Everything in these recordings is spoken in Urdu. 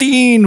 3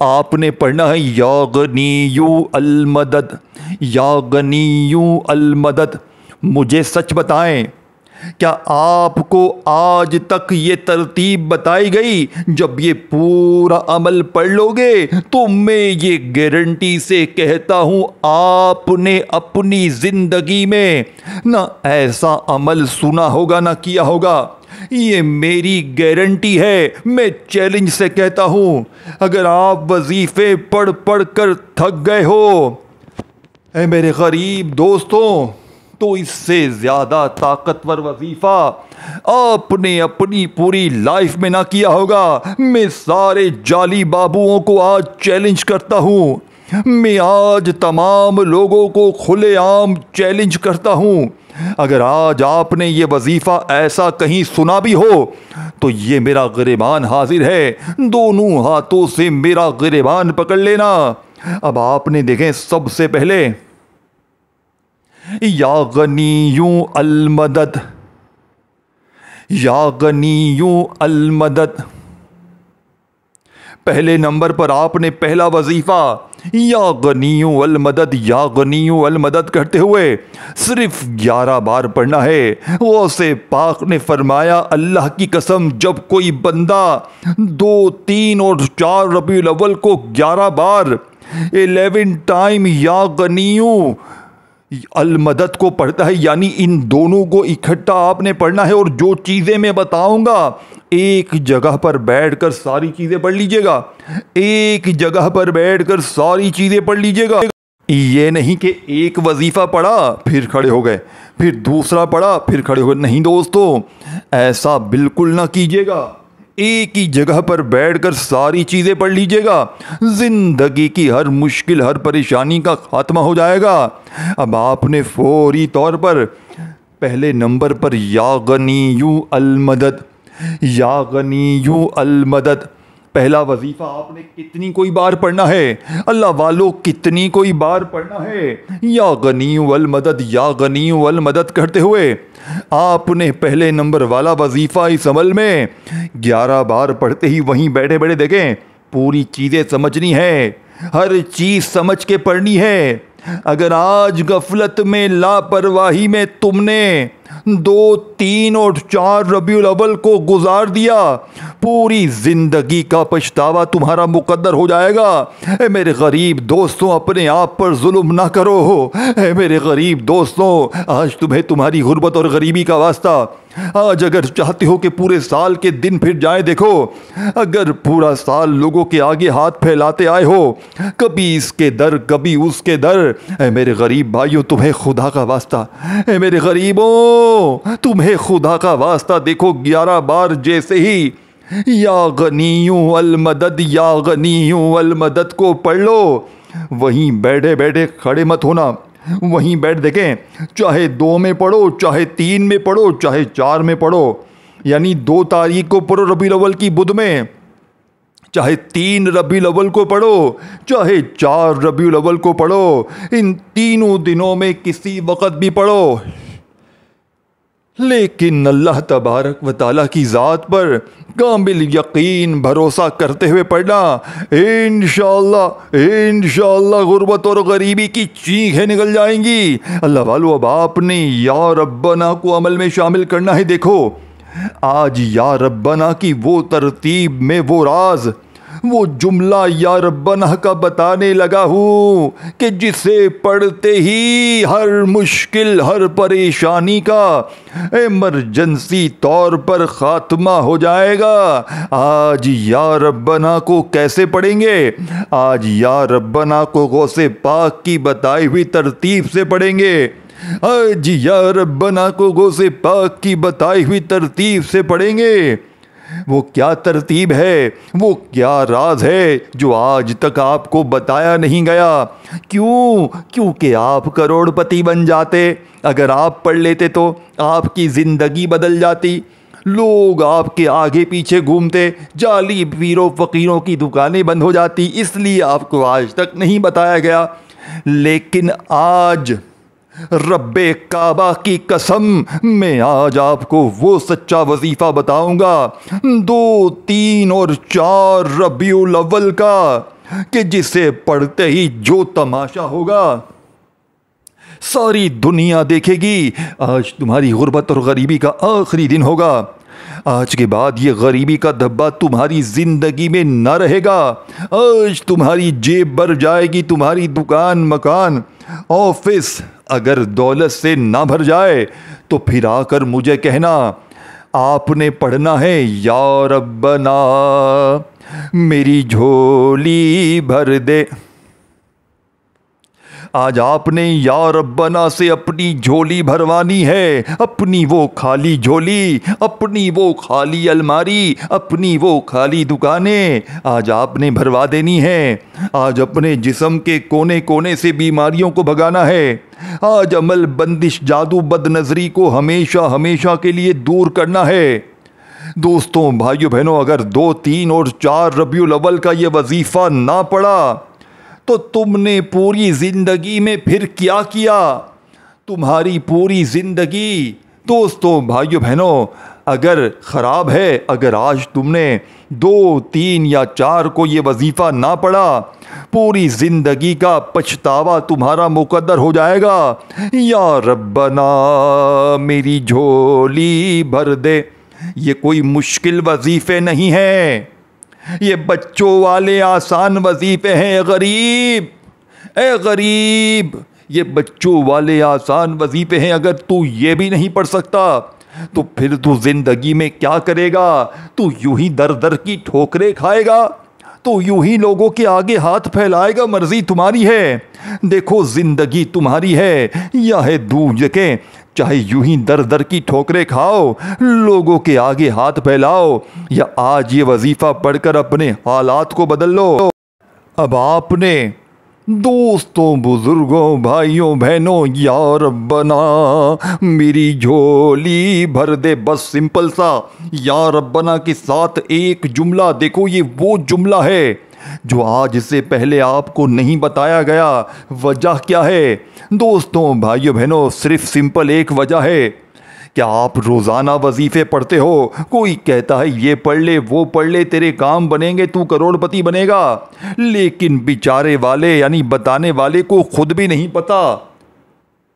آپ نے پڑھنا ہے یا غنیو المدد، یا غنیو المدد۔ مجھے سچ بتائیں، کیا آپ کو آج تک یہ ترتیب بتائی گئی؟ جب یہ پورا عمل پڑھ لو گے تو میں یہ گارنٹی سے کہتا ہوں آپ نے اپنی زندگی میں نہ ایسا عمل سنا ہوگا نہ کیا ہوگا۔ یہ میری گارنٹی ہے، میں چیلنج سے کہتا ہوں۔ اگر آپ وظیفے پڑھ پڑھ کر تھک گئے ہو اے میرے غریب دوستوں، تو اس سے زیادہ طاقتور وظیفہ آپ نے اپنی پوری لائف میں نہ کیا ہوگا۔ میں سارے جعلی بابوؤں کو آج چیلنج کرتا ہوں، میں آج تمام لوگوں کو کھلے عام چیلنج کرتا ہوں، اگر آج آپ نے یہ وظیفہ ایسا کہیں سنا بھی ہو تو یہ میرا گریبان حاضر ہے، دونوں ہاتھوں سے میرا گریبان پکڑ لینا۔ اب آپ نے دیکھیں، سب سے پہلے یا غنیو المدد، یا غنیو المدد۔ پہلے نمبر پر آپ نے پہلا وظیفہ یا غنیو المدد، یا غنیو المدد کرتے ہوئے صرف 11 بار پڑھنا ہے۔ غوث پاک نے فرمایا، اللہ کی قسم، جب کوئی بندہ 2، 3 اور 4 ربیع الاول کو 11 بار 11 ٹائم یا غنیو المدد کو پڑھتا ہے، یعنی ان دونوں کو اکٹھا آپ نے پڑھنا ہے، اور جو چیزیں میں بتاؤں گا ایک جگہ پر بیٹھ کر ساری چیزیں پڑھ لیجئے گا، ایک جگہ پر بیٹھ کر ساری چیزیں پڑھ لیجئے گا۔ یہ نہیں کہ ایک وظیفہ پڑھا پھر کھڑے ہو گئے، پھر دوسرا پڑھا پھر کھڑے ہو گئے، نہیں دوستو، ایسا بالکل نہ کیجئے گا۔ ایک ہی جگہ پر بیٹھ کر ساری چیزیں پڑھ لیجئے گا، زندگی کی ہر مشکل، ہر پریشانی کا خاتمہ ہو جائے گا۔ اب آپ نے فوری طور پر پہلے نمبر پر یا غنیو المدد، یا غنیو المدد، پہلا وظیفہ آپ نے کتنی کوئی بار پڑھنا ہے؟ اللہ والو، کتنی کوئی بار پڑھنا ہے؟ یا غنیو المدد، یا غنیو المدد کرتے ہوئے آپ نے پہلے نمبر والا وظیفہ اس عمل میں 11 بار پڑھتے ہی وہیں بیٹھے بیٹھے دیکھیں، پوری چیزیں سمجھنی ہے، ہر چیز سمجھ کے پڑھنی ہے۔ اگر آج غفلت میں، لاپرواہی میں تم نے 2، 3 اور 4 ربیع الاول کو گزار دیا، پوری زندگی کا پچھتاوا تمہارا مقدر ہو جائے گا۔ اے میرے غریب دوستوں، اپنے آپ پر ظلم نہ کرو۔ اے میرے غریب دوستوں، آج تمہیں تمہاری غربت اور غریبی کا واسطہ، آج اگر چاہتے ہو کہ پورے سال کے دن پھر جائیں، دیکھو، اگر پورا سال لوگوں کے آگے ہاتھ پھیلاتے آئے ہو، کبھی اس کے در کبھی اس کے در، اے میرے غریب بھائیوں، تمہیں خدا کا واسطہ، اے میرے غریبوں، تمہیں خدا کا واسطہ، دیکھو 11 بار جیسے ہی یا غنیو المدد، یا غنیو المدد کو پڑھ لو، وہیں بیٹھے بیٹھے کھڑے مت ہونا، وہیں بیٹھ دیکھیں، چاہے 2 میں پڑھو، چاہے 3 میں پڑھو، چاہے 4 میں پڑھو، یعنی 2 تاریخ کو پڑھو ربیع الاول کی بدھ میں، چاہے 3 ربیع الاول کو پڑھو، چاہے 4 ربیع الاول کو پڑھو، ان تینوں دنوں میں کسی وقت بھی پڑھو، لیکن اللہ تبارک و تعالیٰ کی ذات پر کامل یقین بھروسہ کرتے ہوئے پڑھنا۔ انشاءاللہ غربت اور غریبی کی چیخیں نکل جائیں گی۔ اللہ والو، اب آپ نے یا ربنا کو عمل میں شامل کرنا ہے۔ دیکھو، آج یا ربنا کی وہ ترتیب میں وہ راز، وہ جملہ یا ربنا کا بتانے لگا ہوں کہ جسے پڑھتے ہی ہر مشکل، ہر پریشانی کا ایمرجنسی طور پر خاتمہ ہو جائے گا۔ آج یا ربنا کو کیسے پڑھیں گے؟ آج یا ربنا کو غوث پاک کی بتائی ہوئی ترتیب سے پڑھیں گے۔ آج یا ربنا کو غوث پاک کی بتائی ہوئی ترتیب سے پڑھیں گے۔ وہ کیا ترتیب ہے، وہ کیا راز ہے جو آج تک آپ کو بتایا نہیں گیا؟ کیونکہ آپ کروڑ پتی بن جاتے اگر آپ پڑھ لیتے، تو آپ کی زندگی بدل جاتی، لوگ آپ کے آگے پیچھے گھومتے، جعلی پیروں فقیروں کی دکانیں بند ہو جاتی، اس لیے آپ کو آج تک نہیں بتایا گیا۔ لیکن آج رب کعبہ کی قسم، میں آج آپ کو وہ سچا وظیفہ بتاؤں گا 2، 3 اور 4 ربیع الاول کا، کہ جسے پڑھتے ہی جو تماشا ہوگا ساری دنیا دیکھے گی۔ آج تمہاری غربت اور غریبی کا آخری دن ہوگا۔ آج کے بعد یہ غریبی کا دھبا تمہاری زندگی میں نہ رہے گا۔ آج تمہاری جیب بھر جائے گی، تمہاری دکان، مکان، آفس اگر دولت سے نہ بھر جائے تو پھر آ کر مجھے کہنا آپ نے پڑھنا ہے یا ربنا میری جھولی بھر دے۔ آج آپ نے یا ربنا سے اپنی جھولی بھروانی ہے، اپنی وہ خالی جھولی، اپنی وہ خالی الماری، اپنی وہ خالی دکانیں آج آپ نے بھروا دینی ہے۔ آج اپنے جسم کے کونے کونے سے بیماریوں کو بھگانا ہے۔ آج عمل، بندش، جادو، بد نظری کو ہمیشہ ہمیشہ کے لیے دور کرنا ہے۔ دوستوں، بھائیوں، بہنوں، اگر 2، 3 اور 4 ربیع الاول کا یہ وظیفہ نہ پڑھا تو تم نے پوری زندگی میں پھر کیا کیا؟ تمہاری پوری زندگی، دوستوں، بھائیوں، بہنوں، اگر خراب ہے، اگر آج تم نے 2، 3 یا 4 کو یہ وظیفہ نہ پڑھا، پوری زندگی کا پچھتاوا تمہارا مقدر ہو جائے گا۔ یا ربنا میری جھولی بھر دے، یہ کوئی مشکل وظیفے نہیں ہیں، یہ بچوں والے آسان وظیفے ہیں۔ اے غریب، اے غریب، یہ بچوں والے آسان وظیفے ہیں۔ اگر تو یہ بھی نہیں پڑھ سکتا تو پھر تو زندگی میں کیا کرے گا؟ تو یوں ہی در در کی ٹھوکریں کھائے گا، تو یوں ہی لوگوں کے آگے ہاتھ پھیلائے گا۔ مرضی تمہاری ہے، دیکھو زندگی تمہاری ہے، یا ہے دوجکیں، چاہے یوں ہی در در کی ٹھوکریں کھاؤ، لوگوں کے آگے ہاتھ پھیلاؤ، یا آج یہ وظیفہ پڑھ کر اپنے حالات کو بدل لو۔ اب آپ نے دوستوں، بزرگوں، بھائیوں، بہنوں، یا ربنا میری جھولی بھر دے، بس سمپل سا یا ربنا کے ساتھ ایک جملہ، دیکھو یہ وہ جملہ ہے جو آج سے پہلے آپ کو نہیں بتایا گیا۔ وجہ کیا ہے دوستوں، بھائیوں، بہنوں؟ صرف سمپل ایک وجہ ہے۔ کیا آپ روزانہ وظیفے پڑھتے ہو؟ کوئی کہتا ہے یہ پڑھ لے، وہ پڑھ لے، تیرے کام بنیں گے، تو کروڑ پتی بنے گا، لیکن بیچارے والے یعنی بتانے والے کو خود بھی نہیں پتا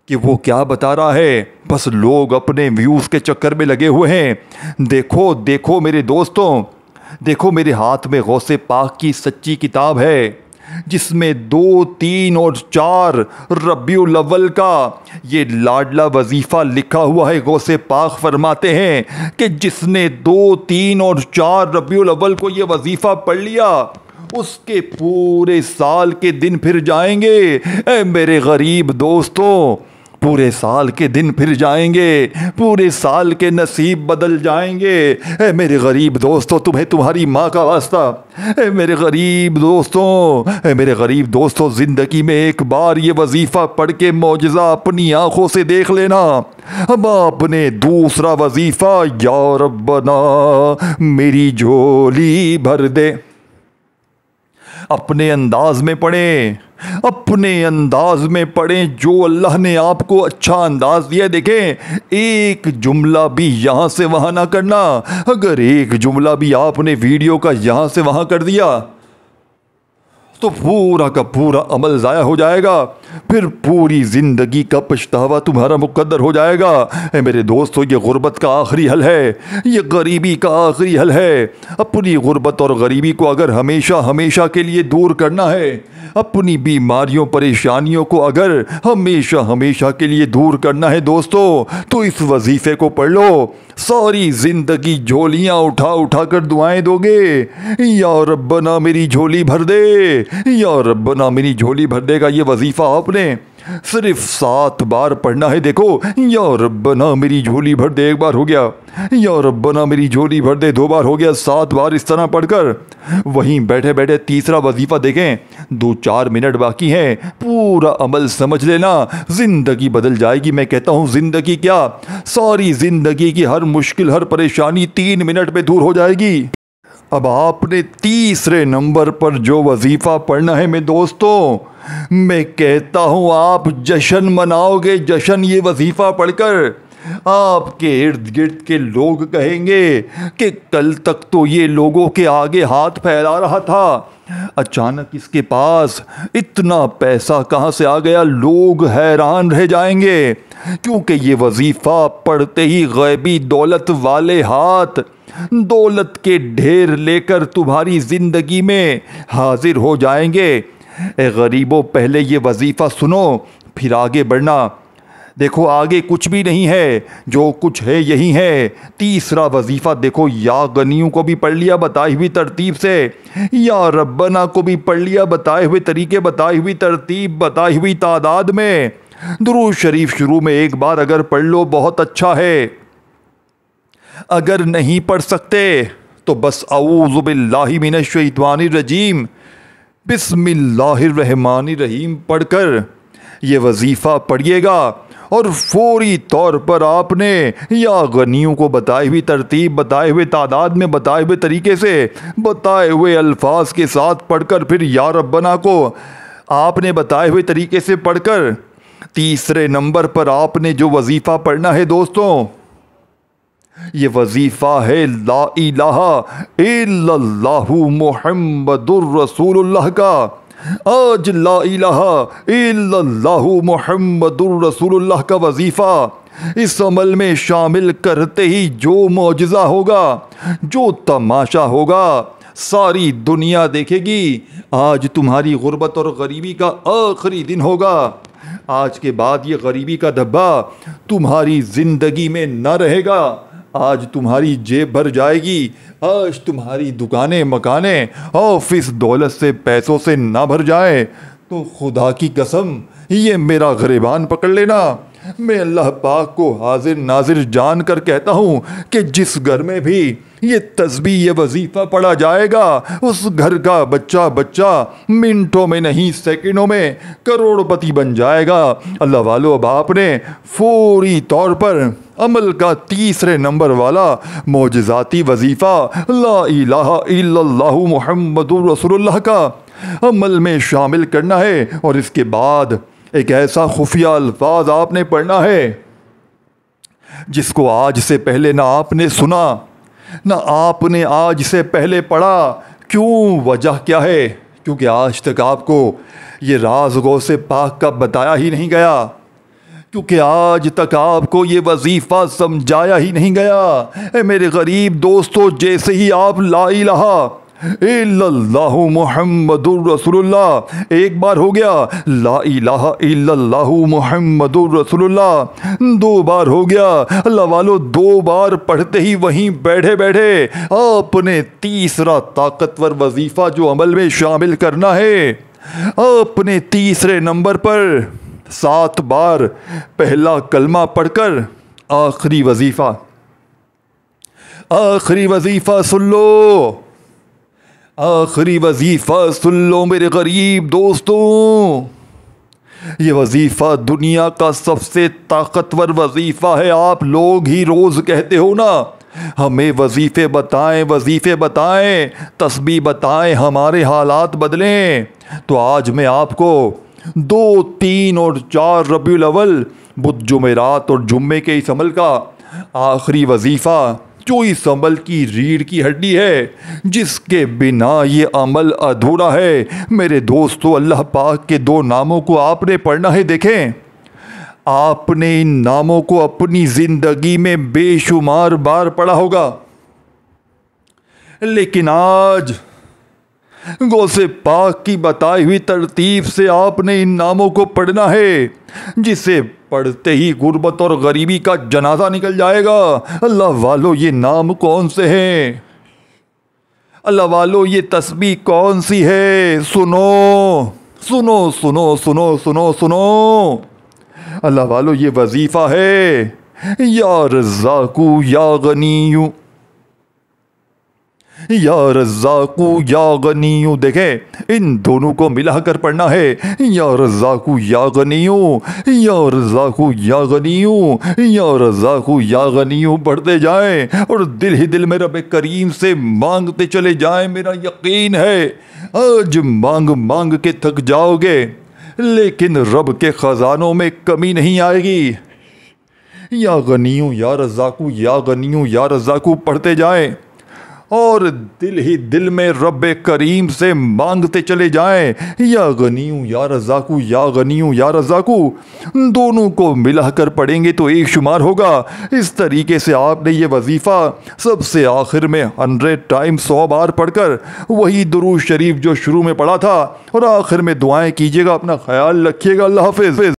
کہ وہ کیا بتا رہا ہے، بس لوگ اپنے ویوز کے چکر میں لگے ہوئے ہیں۔ دیکھو میرے دوستوں، دیکھو میرے ہاتھ میں غوث پاک کی سچی کتاب ہے، جس میں 2، 3 اور 4 ربیع الاول کا یہ لاڈلا وظیفہ لکھا ہوا ہے۔ غوث پاک فرماتے ہیں کہ جس نے 2، 3 اور 4 ربیع الاول کو یہ وظیفہ پڑھ لیا، اس کے پورے سال کے دن پھر جائیں گے۔ اے میرے غریب دوستوں، پورے سال کے دن پھر جائیں گے، پورے سال کے نصیب بدل جائیں گے۔ اے میرے غریب دوستوں، تمہیں تمہاری ماں کا واسطہ، اے میرے غریب دوستوں، اے میرے غریب دوستوں، زندگی میں ایک بار یہ وظیفہ پڑھ کے معجزہ اپنی آنکھوں سے دیکھ لینا۔ اب آپ نے دوسرا وظیفہ، یا ربنا میری جھولی بھر دے، اپنے انداز میں پڑھیں، اپنے انداز میں پڑھیں جو اللہ نے آپ کو اچھا انداز دیا۔ دیکھیں، ایک جملہ بھی یہاں سے وہاں نہ کرنا۔ اگر ایک جملہ بھی آپ نے ویڈیو کا یہاں سے وہاں کر دیا تو پورا کا پورا عمل ضائع ہو جائے گا، پھر پوری زندگی کا پچھتاوا تمہارا مقدر ہو جائے گا۔ اے میرے دوستو، یہ غربت کا آخری حل ہے، یہ غریبی کا آخری حل ہے۔ اپنی غربت اور غریبی کو اگر ہمیشہ ہمیشہ کے لیے دور کرنا ہے، اپنی بیماریوں، پریشانیوں کو اگر ہمیشہ ہمیشہ کے لیے دور کرنا ہے دوستو، تو اس وظیفے کو پڑھ لو۔ ساری زندگی جھولیاں اٹھا اٹھا کر دعائیں دو گے، یا ربنا میری جھولی بھر دے، یا ربنا میری جھولی بھر دے گا۔ یہ وظیفہ آپ نے صرف 7 بار پڑھنا ہے۔ دیکھو، یا ربنا میری جھولی بھر دے، 1 بار ہو گیا، یا ربنا میری جھولی بھر دے 2 بار ہو گیا، 7 بار اس طرح پڑھ کر وہیں بیٹھے بیٹھے تیسرا وظیفہ دیکھیں، 2-4 منٹ باقی ہیں، پورا عمل سمجھ لینا، زندگی بدل جائے گی۔ میں کہتا ہوں زندگی کیا، ساری زندگی کی ہر مشکل، ہر پریشانی 3 منٹ میں دور ہو جائے گی۔ اب آپ نے تیسرے نمبر پر جو وظیفہ پڑھنا ہے، میں دوستوں، میں کہتا ہوں آپ جشن مناؤ گے، جشن، یہ وظیفہ پڑھ کر۔ آپ کے ارد گرد کے لوگ کہیں گے کہ کل تک تو یہ لوگوں کے آگے ہاتھ پھیلا رہا تھا، اچانک اس کے پاس اتنا پیسہ کہاں سے آ گیا؟ لوگ حیران رہ جائیں گے، کیونکہ یہ وظیفہ پڑھتے ہی غیبی دولت والے ہاتھ دولت کے ڈھیر لے کر تمہاری زندگی میں حاضر ہو جائیں گے۔ اے غریبوں، پہلے یہ وظیفہ سنو پھر آگے بڑھنا۔ دیکھو آگے کچھ بھی نہیں ہے، جو کچھ ہے یہی ہے۔ تیسرا وظیفہ دیکھو، یا غنیوں کو بھی پڑھ لیا بتائی ہوئی ترتیب سے، یا ربنا کو بھی پڑھ لیا بتائے ہوئے طریقے، بتائی ہوئی ترتیب، بتائی ہوئی تعداد میں۔ درود شریف شروع میں ایک بار اگر پڑھ لو بہت اچھا ہے، اگر نہیں پڑھ سکتے تو بس اعوذ باللہ من الشیطان الرجیم بسم اللہ الرحمن الرحیم پڑھ کر یہ وظیفہ پڑھیے گا، اور فوری طور پر آپ نے یا غنیوں کو بتائی ہوئی ترتیب، بتائے ہوئے تعداد میں، بتائے ہوئے طریقے سے، بتائے ہوئے الفاظ کے ساتھ پڑھ کر، پھر یا ربنا کو آپ نے بتائے ہوئے طریقے سے پڑھ کر، تیسرے نمبر پر آپ نے جو وظیفہ پڑھنا ہے دوستوں، یہ وظیفہ ہے لا الہ الا اللہ محمد الرسول اللہ کا۔ آج لا الہ الا اللہ محمد الرسول اللہ کا وظیفہ اس عمل میں شامل کرتے ہی جو معجزہ ہوگا، جو تماشا ہوگا، ساری دنیا دیکھے گی۔ آج تمہاری غربت اور غریبی کا آخری دن ہوگا۔ آج کے بعد یہ غریبی کا دھبا تمہاری زندگی میں نہ رہے گا۔ آج تمہاری جیب بھر جائے گی، آج تمہاری دکانیں، مکانیں، آفس دولت سے، پیسوں سے نہ بھر جائے تو خدا کی قسم یہ میرا غریبان پکڑ لینا۔ میں اللہ پاک کو حاضر ناظر جان کر کہتا ہوں کہ جس گھر میں بھی یہ تسبیح، یہ وظیفہ پڑھا جائے گا، اس گھر کا بچہ منٹوں میں نہیں سیکنڈوں میں کروڑ پتی بن جائے گا۔ اللہ والو، اب آپ نے فوری طور پر عمل کا تیسرے نمبر والا معجزاتی وظیفہ لا الہ الا اللہ محمد رسول اللہ کا عمل میں شامل کرنا ہے، اور اس کے بعد ایک ایسا خفیہ الفاظ آپ نے پڑھنا ہے جس کو آج سے پہلے نہ آپ نے سنا، نہ آپ نے آج سے پہلے پڑھا۔ کیوں؟ وجہ کیا ہے؟ کیونکہ آج تک آپ کو یہ راز غوث پاک کا بتایا ہی نہیں گیا، کیونکہ آج تک آپ کو یہ وظیفہ سمجھایا ہی نہیں گیا۔ اے میرے غریب دوستو، جیسے ہی آپ لا الہ الا اللہ محمد الرسول اللہ ایک بار ہو گیا، لا الہ الا اللہ محمد الرسول اللہ دو بار ہو گیا، اللہ والو دو بار پڑھتے ہی وہیں بیٹھے بیٹھے آپ نے تیسرا طاقتور وظیفہ جو عمل میں شامل کرنا ہے، آپ نے تیسرے نمبر پر 7 بار پہلا کلمہ پڑھ کر آخری وظیفہ سن لو، آخری وظیفہ سن لو میرے غریب دوستوں۔ یہ وظیفہ دنیا کا سب سے طاقتور وظیفہ ہے۔ آپ لوگ ہی روز کہتے ہو نا، ہمیں وظیفے بتائیں، تسبیح بتائیں، ہمارے حالات بدلیں۔ تو آج میں آپ کو 2، 3 اور 4 ربیع الاول، بدھ، جمعرات اور جمعے کے اس عمل کا آخری وظیفہ، جو اس عمل کی ریڑھ کی ہڈی ہے، جس کے بنا یہ عمل ادھورا ہے۔ میرے دوستو، اللہ پاک کے 2 ناموں کو آپ نے پڑھنا ہے۔ دیکھیں، آپ نے ان ناموں کو اپنی زندگی میں بے شمار بار پڑھا ہوگا، لیکن آج غوث پاک کی بتائی ہوئی ترتیب سے آپ نے ان ناموں کو پڑھنا ہے، جسے پڑھتے ہی غربت اور غریبی کا جنازہ نکل جائے گا۔ اللہ والو، یہ نام کون سے ہیں؟ اللہ والو، یہ تسبیح کون سی ہے؟ سنو۔ اللہ والو، یہ وظیفہ ہے یا رزاقو یا غنیو، یا رزاقو یا غنیو۔ دیکھیں، ان دونوں کو ملا کر پڑھنا ہے، یا رزاقو یا غنیو، یا رزاقو یا غنیو، یا رزاقو یا غنیو پڑھتے جائیں اور دل ہی دل میں رب کریم سے مانگتے چلے جائیں۔ میرا یقین ہے آج مانگ کے تھک جاؤ گے، لیکن رب کے خزانوں میں کمی نہیں آئے گی۔ یا غنیو یا رزاقو یا غنیو یا رزاقو پڑھتے جائیں اور دل ہی دل میں رب کریم سے مانگتے چلے جائیں، یا غنیوں یا رزاقو یا غنیوں یا رزاقو، دونوں کو ملا کر پڑھیں گے تو ایک شمار ہوگا۔ اس طریقے سے آپ نے یہ وظیفہ سب سے آخر میں 100 ٹائم 100 بار پڑھ کر وہی درود شریف جو شروع میں پڑھا تھا اور آخر میں دعائیں کیجیے گا۔ اپنا خیال رکھیے گا۔ اللہ حافظ۔